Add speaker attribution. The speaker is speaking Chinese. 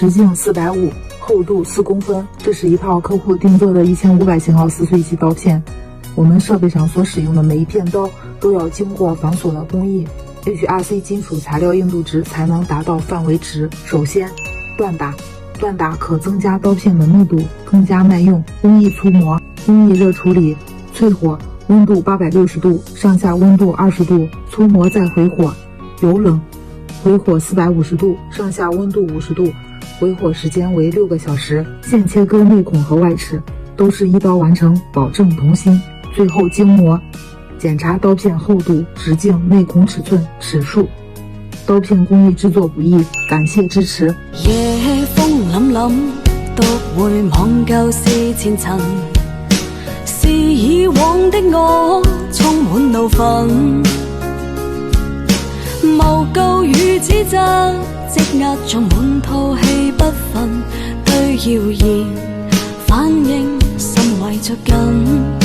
Speaker 1: 直径450，厚度4公分。这是一套客户定做的1500型号撕碎机刀片。我们设备上所使用的每一片刀都要经过防锁的工艺， HRC 金属材料硬度值才能达到范围值。首先，锻打。锻打可增加刀片的密度，更加耐用。工艺粗磨，工艺热处理，淬火，温度860度，上下温度20度，粗磨再回火，油冷，回火450度，上下温度50度，回火时间为6个小时。现切割内孔和外齿，都是一刀完成，保证同心。最后精磨，检查刀片厚度、直径、内孔尺寸、齿数。刀片工艺制作不易，感谢支持。
Speaker 2: 夜風凜凜，獨回望舊事前塵，是以往的我充滿怒憤，謀救與指責，積壓在滿肚氣不憤，對謠言反應甚為着緊。